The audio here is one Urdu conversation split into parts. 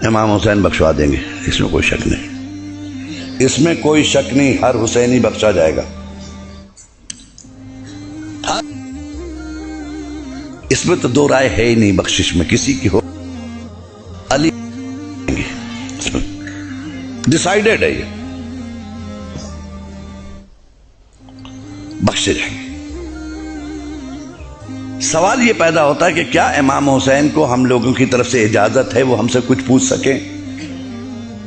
امام حسین بخشوا دیں گے، اس میں کوئی شک نہیں، اس میں کوئی شک نہیں، ہر حسینی بخشا جائے گا، اس میں تو دو رائے ہے ہی نہیں، بخشش میں کسی کی ہو علی ڈیسائیڈڈ ہے، یہ بخشے جائیں گے۔ سوال یہ پیدا ہوتا ہے کہ کیا امام حسین کو ہم لوگوں کی طرف سے اجازت ہے وہ ہم سے کچھ پوچھ سکیں؟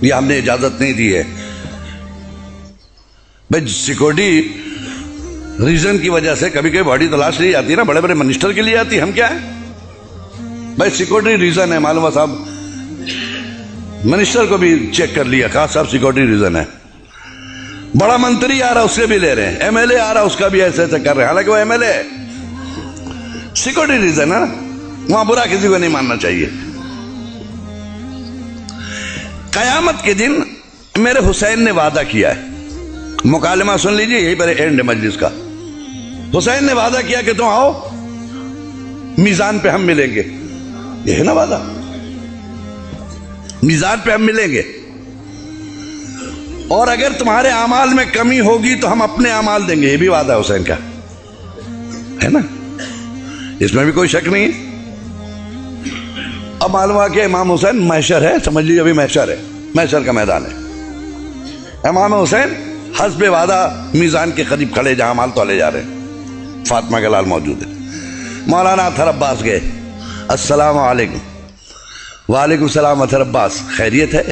یہ ہم نے اجازت نہیں دی ہے بھائی، سیکورٹی ریزن کی وجہ سے کبھی کبھی باڈی تلاش لی جاتی ہے نا، بڑے بڑے منسٹر کے لیے آتی ہے، ہم کیا ہے بھائی سیکورٹی ریزن ہے، معلوم ہے صاحب منسٹر کو بھی چیک کر لیا، کہا صاحب سیکورٹی ریزن ہے، بڑا منتری آ رہا اس سے بھی لے رہے ہیں، ایم ایل اے آ رہا اس کا بھی ایسے ایسے کر رہے ہیں، حالانکہ وہ ایم ایل اے ہے، سیکورٹی ریزن ہے نا، وہاں برا کسی کو نہیں ماننا چاہیے۔ قیامت کے دن میرے حسین نے وعدہ کیا ہے، مکالمہ سن لیجئے، یہی پر اینڈ مجلس کا، حسین نے وعدہ کیا کہ تم آؤ میزان پہ ہم ملیں گے، یہ ہے نا وعدہ، میزان پہ ہم ملیں گے، اور اگر تمہارے اعمال میں کمی ہوگی تو ہم اپنے اعمال دیں گے، یہ بھی وعدہ ہے حسین کا، ہے نا، اس میں بھی کوئی شک نہیں ہے۔ اب معلوم ہوا کہ امام حسین محشر ہے، سمجھ لیجیے ابھی محشر ہے، محشر کا میدان ہے، امام حسین حسب وعدہ میزان کے قریب کھڑے جہاں مال تولے جا رہے ہیں، فاطمہ کا لال موجود ہے، مولانا اطہر عباس گئے، السلام علیکم، وعلیکم السلام اطہر عباس، خیریت ہے؟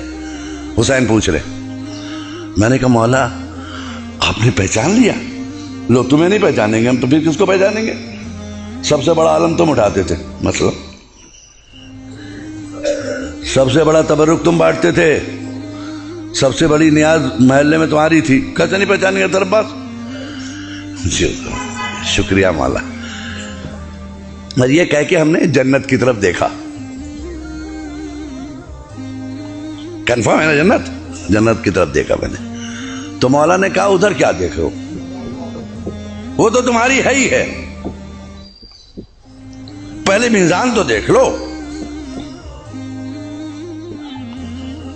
حسین پوچھ رہے، میں نے کہا مولا آپ نے پہچان لیا؟ لو تمہیں نہیں پہچانیں گے ہم تو پھر کس کو پہچانیں گے، سب سے بڑا عالم تم اٹھاتے تھے، مطلب سب سے بڑا تبرک تم بانٹتے تھے، سب سے بڑی نیاز محلے میں تمہاری تھی، کیسے نہیں پہچانیں گے اطہر عباس؟ جی شکریہ مولا، اور یہ کہہ کے ہم نے جنت کی طرف دیکھا، کنفرم ہے نا جنت، جنت کی طرف دیکھا میں نے، تو مولا نے کہا ادھر کیا دیکھ رہے ہو، وہ تو تمہاری ہے ہی ہے، پہلے میزان تو دیکھ لو،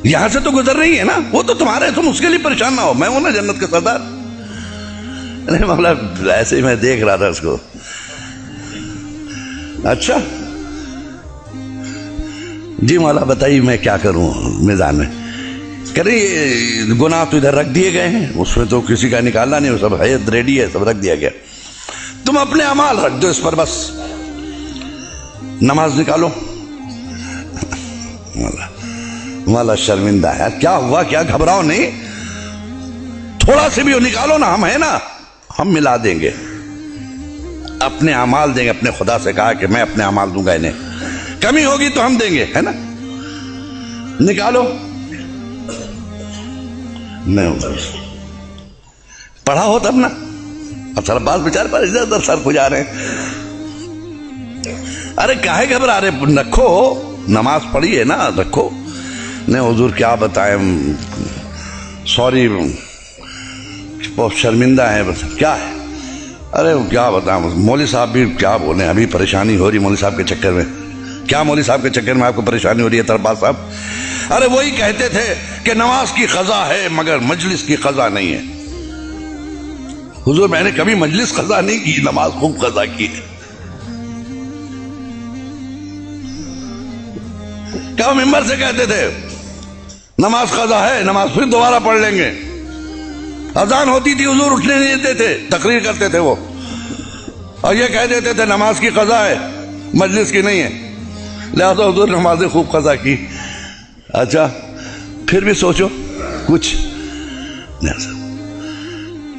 یہاں سے تو گزر رہی ہے نا، وہ تو تمہارے، تم اس کے لیے پریشان نہ ہو، میں ہوں نا جنت کا سردار۔ نہیں مولا ایسے ہی میں دیکھ رہا تھا اس کو، اچھا جی مولا بتائیے میں کیا کروں میزان میں، کہہ رہی یہ گناہ تو ادھر رکھ دیے گئے ہیں، اس میں تو کسی کا نکالنا نہیں، وہ سب ہے ریڈی ہے، سب رکھ دیا گیا، تم اپنے اعمال رکھ دو اس پر، بس نماز نکالو۔ مولا شرمندہ ہے، کیا ہوا، کیا گھبراؤ نہیں، تھوڑا سے بھی نکالو نا، ہم ہیں نا، ہم ملا دیں گے، اپنے اعمال دیں گے، اپنے خدا سے کہا کہ میں اپنے اعمال دوں گا انہیں، کمی ہوگی تو ہم دیں گے، ہے نا، نکالو، نہیں ہوگا، پڑھا ہو تب نا، اطہر عباس بیچارے پر ادھر ادھر سر کھجا رہے ہیں، ارے کاہے گھبرا رہے، رکھو، نماز پڑھی ہے نا، رکھو، نہیں حضور کیا بتائیں، سوری بہت شرمندہ ہے، بس کیا ہے، ارے کیا بتائیں، مولوی صاحب بھی کیا بولیں، ابھی پریشانی ہو رہی مولوی صاحب کے چکر میں، کیا مولوی صاحب کے چکر میں آپ کو پریشانی ہو رہی ہے اطہر عباس صاحب؟ ارے وہی کہتے تھے کہ نماز کی قضا ہے مگر مجلس کی قضا نہیں ہے، حضور میں نے کبھی مجلس قضا نہیں کی، نماز خوب قضا کی ہے، کیا ممبر سے کہتے تھے نماز قضا ہے، نماز پھر دوبارہ پڑھ لیں گے، اذان ہوتی تھی حضور اٹھنے نہیں دیتے تھے، تقریر کرتے تھے وہ، اور یہ کہہ دیتے تھے نماز کی قضا ہے مجلس کی نہیں ہے، لہذا حضور نماز خوب قضا کی، اچھا پھر بھی سوچو کچھ،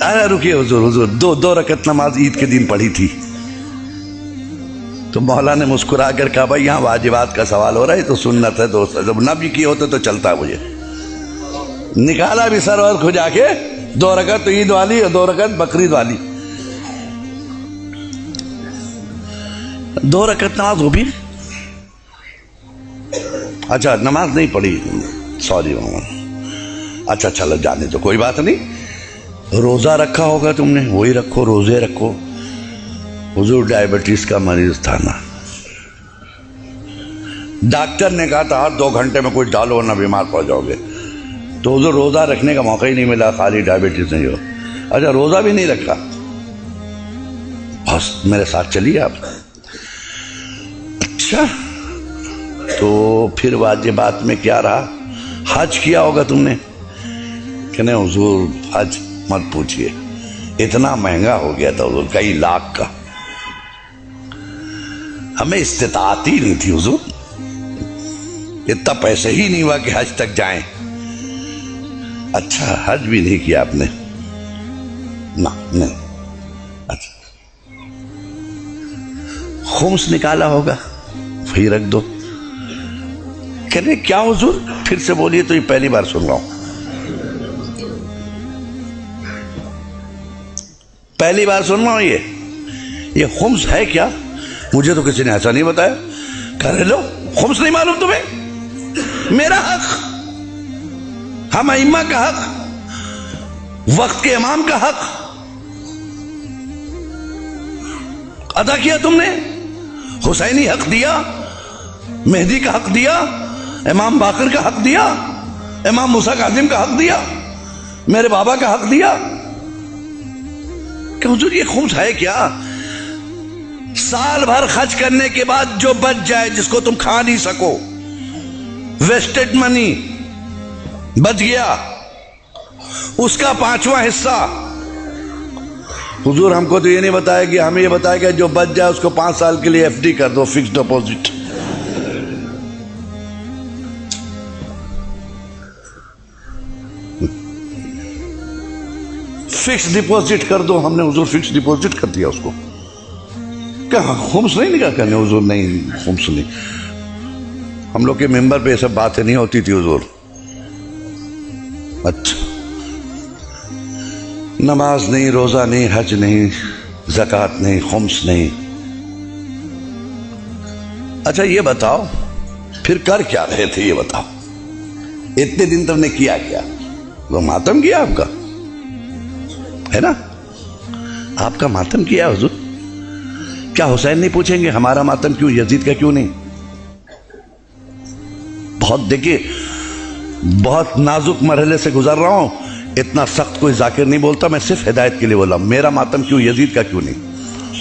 ارے رکیے حضور دو رکعت نماز عید کے دن پڑھی تھی، تو مولا نے مسکرا کر کہا بھائی یہاں واجبات کا سوال ہو رہا ہے، تو سنت ہے دوست، جب نہ بھی کیے ہوتے تو چلتا مجھے، نکالا بھی سر اور کھجا کے، 2 رکعت تو عید والی اور 2 رکعت بقرعید والی، 2 رکعت نماز ہو بھی، اچھا نماز نہیں پڑھی، سوری اچھا چلو جانے تو کوئی بات نہیں، روزہ رکھا ہوگا تم نے، وہی رکھو، روزے رکھو، حضور ڈائبٹیز کا مریض تھا نا، ڈاکٹر نے کہا تھا ہر 2 گھنٹے میں کچھ ڈالو ورنہ بیمار پڑ جاؤ گے. تو حضور روزہ رکھنے کا موقع ہی نہیں ملا, خالی ڈائبٹیز نہیں ہو. اچھا روزہ بھی نہیں رکھا, بس میرے ساتھ چلیے آپ. اچھا تو پھر واجبات میں کیا رہا؟ حج کیا ہوگا تم نے کہ نہیں؟ حضور حج مت پوچھئے, اتنا مہنگا ہو گیا تھا حضور, کئی لاکھ کا. ہمیں استطاعت ہی نہیں تھی حضور, اتنا پیسے ہی نہیں ہوا کہ حج تک جائیں. اچھا حج بھی نہیں کیا آپ نے؟ نہیں. اچھا خمس نکالا ہوگا, وہی رکھ دو. کہنے کیا حضور؟ پھر سے بولیے, تو یہ پہلی بار سن رہا ہوں, پہلی بار سن رہا ہوں. یہ خمس ہے کیا؟ مجھے تو کسی نے ایسا نہیں بتایا. کہہ لو خمس نہیں معلوم تمہیں؟ میرا حق, ہم ائمہ کا حق, وقت کے امام کا حق ادا کیا تم نے. حسینی حق دیا, مہدی کا حق دیا, امام باقر کا حق دیا, امام موسیٰ کاظم کا حق دیا, میرے بابا کا حق دیا. کہ حضور یہ خمس ہے کیا؟ سال بھر خرچ کرنے کے بعد جو بچ جائے, جس کو تم کھا نہیں سکو, ویسٹڈ منی بچ گیا, اس کا 5واں حصہ. حضور ہم کو تو یہ نہیں بتایا کہ ہمیں یہ بتایا کہ جو بچ جائے اس کو 5 سال کے لیے FD کر دو, فکس ڈپوزٹ. فکس ڈپوزٹ کر دو. ہم نے حضور فکس ڈپوزٹ کر دیا اس کو. کہاں خمس نہیں نکاح کرنے؟ حضور نہیں, خمس نہیں. ہم لوگ کے ممبر پہ یہ سب باتیں نہیں ہوتی تھی حضور. اچھا نماز نہیں, روزہ نہیں, حج نہیں, زکوٰۃ نہیں, خمس نہیں. اچھا یہ بتاؤ پھر کر کیا رہے تھے؟ یہ بتاؤ اتنے دن تم نے کیا کیا؟ وہ ماتم کیا آپ کا ہے نا, آپ کا ماتم کیا حضور. کیا حسین نہیں پوچھیں گے ہمارا ماتم کیوں, یزید کا کیوں نہیں؟ بہت دیکھیے, بہت نازک مرحلے سے گزر رہا ہوں, اتنا سخت کوئی ذاکر نہیں بولتا, میں صرف ہدایت کے لیے بولا. میرا ماتم کیوں, یزید کا کیوں نہیں؟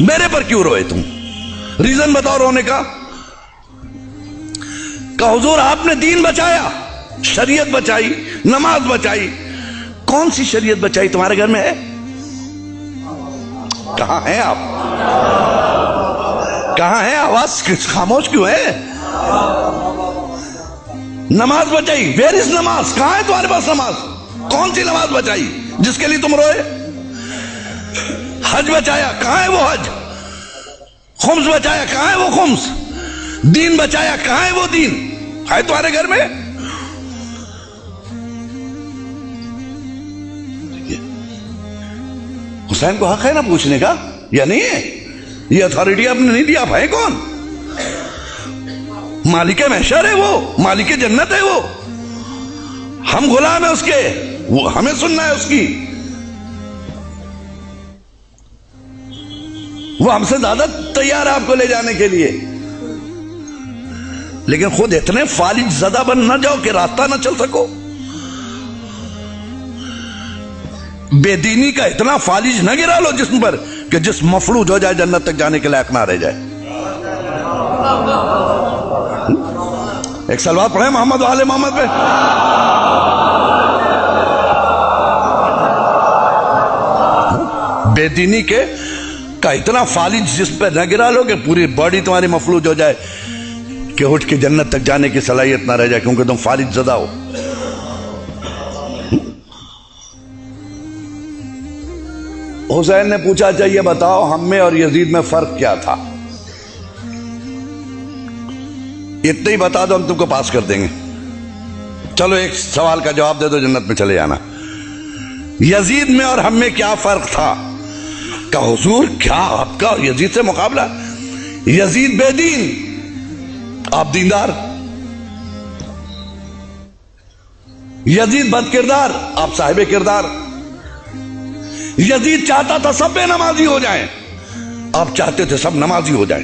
میرے پر کیوں روئے تم؟ ریزن بتاؤ رونے کا. کہ حضور آپ نے دین بچایا, شریعت بچائی, نماز بچائی. کون سی شریعت بچائی تمہارے گھر میں ہے؟ کہاں ہیں آپ؟ کہاں ہیں؟ آواز خاموش کیوں ہے؟ نماز بچائی, ویئر از نماز؟ کہاں ہے تمہارے پاس نماز؟ کون سی نماز بچائی جس کے لیے تم روئے؟ حج بچایا, کہاں ہے وہ حج؟ خمس بچایا, کہاں ہے وہ خمس؟ دین بچایا, کہاں ہے وہ دین؟ ہے تمہارے گھر میں؟ حسین کو حق ہے نا پوچھنے کا, یا نہیں ہے؟ یہ اتھارٹی آپ نے نہیں دی. آپ ہیں کون؟ مالک محشر ہے وہ, مالک جنت ہے وہ. ہم غلام ہیں اس کے, وہ ہمیں سننا ہے اس کی. وہ ہم سے زیادہ تیار ہے آپ کو لے جانے کے لیے. لیکن خود اتنے فالج زدہ بن نہ جاؤ کہ راستہ نہ چل سکو. بے دینی کا اتنا فالج نہ گرا لو جسم پر کہ جسم مفلوج ہو جائے, جنت تک جانے کے لائق نہ رہ جائے. ایک صلوات پڑھیں محمد و آل محمد پہ. بے دینی کے کا اتنا فالج جسم پہ نہ گرا لو کہ پوری باڈی تمہاری مفلوج ہو جائے کہ اٹھ کے جنت تک جانے کی صلاحیت نہ رہ جائے, کیونکہ تم فالج زدہ ہو. حسین نے پوچھا چاہیے بتاؤ ہم میں اور یزید میں فرق کیا تھا؟ اتنا ہی بتا دو ہم تم کو پاس کر دیں گے. چلو ایک سوال کا جواب دے دو, جنت میں چلے جانا. یزید میں اور ہم میں کیا فرق تھا؟ کہ حضور کیا آپ کا یزید سے مقابلہ؟ یزید بے دین, آپ دیندار. یزید بد کردار, آپ صاحب کردار. یزید چاہتا تھا سب بے نمازی ہو جائیں, آپ چاہتے تھے سب نمازی ہو جائیں.